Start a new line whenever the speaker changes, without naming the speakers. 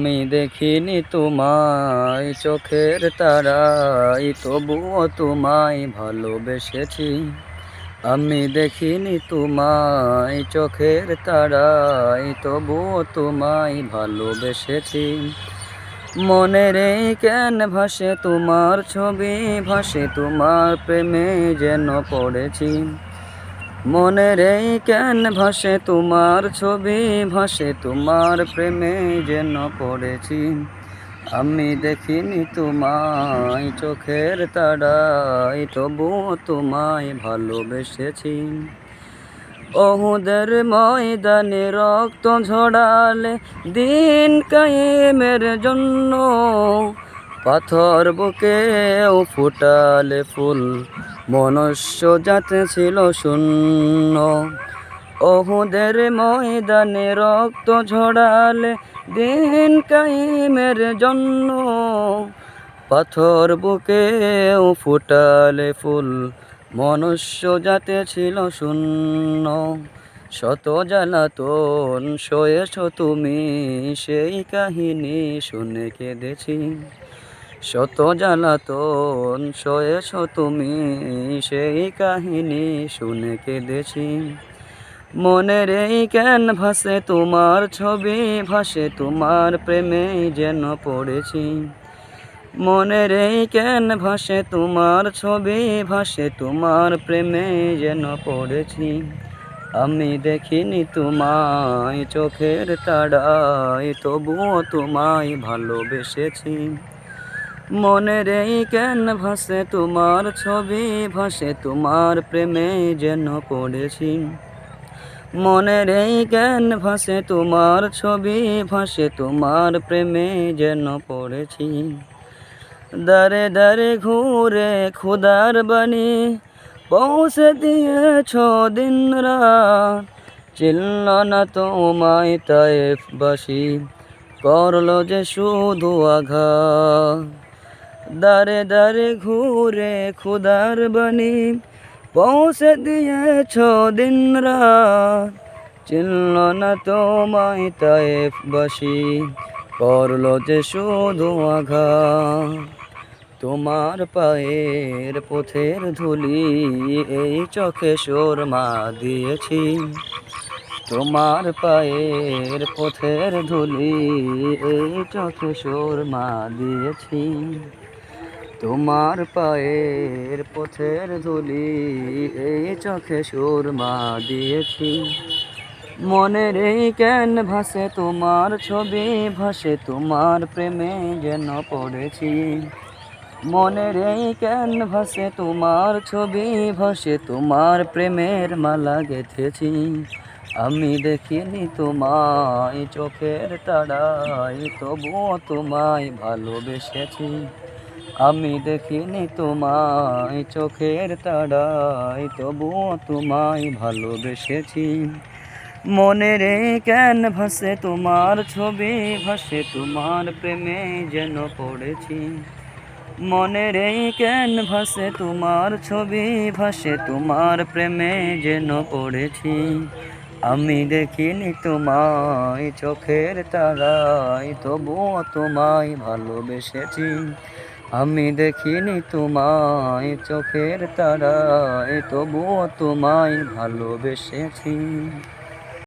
আমি দেখিনি তোমায় চোখের তারায়, তবুও তোমায় ভালোবেসেছি। আমি দেখিনি তোমায় চোখের তারায়, তবুও তোমায় ভালোবেসেছি। মনের এই ক্যানভাসে তোমার ছবি ভাসে, তোমার প্রেমে যেন পড়েছি। মনের এই ক্যানভাসে তোমার ছবি ভাসে, তোমার প্রেমে যেন পড়েছি। আমি দেখিনি তোমায় চোখের তারায়, তবুও তোমায় ভালোবেসেছি। ওহুদের ময়দানে রক্ত ঝরালে দিন কায়েমের জন্য, পাথর বুকেও ফুটালে ফুল, মনুষ্য জাতি ছিল শূন্য। ওহুদের ময়দানে রক্ত ঝরালে দিন কায়েমের জন্য, পাথর বুকেও ফুটালে ফুল, মনুষ্য জাতি ছিল শূন্য। শত জ্বালাতন সয়েছ তুমি, সেই কাহিনী শুনে কেঁদেছি। শত জ্বালাতন সয়েছ তুমি, সেই কাহিনী শুনে কেঁদেছি। মনের এই ক্যানভাসে তোমার ছবি ভাসে, তোমার প্রেমে যেন পড়েছি। মনের এই ক্যানভাসে তোমার ছবি ভাসে, তোমার প্রেমে যেন পড়েছি। আমি দেখিনি তোমায় চোখের তারায়, তবুও তোমায় ভালোবেসেছি। মনের এই ক্যানভাসে তোমার ছবি ভাসে, তোমার প্রেমে যেন পড়েছি। মনের এই ক্যানভাসে তোমার ছবি ভাসে, তোমার প্রেমে যেন পড়েছি। দারে দারে ঘুরে খোদার বাণী পৌঁছে দিয়েছ দিন রাত, চিনল না তোমায় তায়েফবাসী, করলো যে শুধু আঘাত। দারে দারে ঘুরে খোদার বাণী পৌঁছে দিয়েছ দিন রাত, চিনল না তোমায় তায়েফবাসী, করলো যে শুধু আঘাত। তোমার পায়ের পথের ধুলি এই চোখে সুরমা দিয়েছি। তোমার পায়ের পথের ধুলি এই চোখে সুরমা দিয়েছি। তোমার পায়ের পথের ধুলি এই চোখে সুরমা দিয়েছি। মনের এই ক্যানভাসে তোমার ছবি ভাসে, তোমার প্রেমে যেন পড়েছি। মনের এই ক্যানভাসে তোমার ছবি ভাসে, তোমার প্রেমের মালা গেঁথেছি। আমি দেখিনি তোমায় চোখের তারায়, তবুও তোমায় ভালোবেসেছি। আমি দেখিনি তোমায় চোখের তারায়, তবুও তোমায় ভালোবেসেছি। মনের এই ক্যানভাসে তোমার ছবি ভাসে, তোমার প্রেমে যেন পড়েছি। মনের এই ক্যানভাসে তোমার ছবি ভাসে, তোমার প্রেমে যেন পড়েছি। আমি দেখিনি তোমায় চোখের তারায়, তবুও তোমায় ভালোবেসেছি। আমি দেখিনি তোমায় চোখের তারায়, তবুও তোমায় ভালোবেসেছি।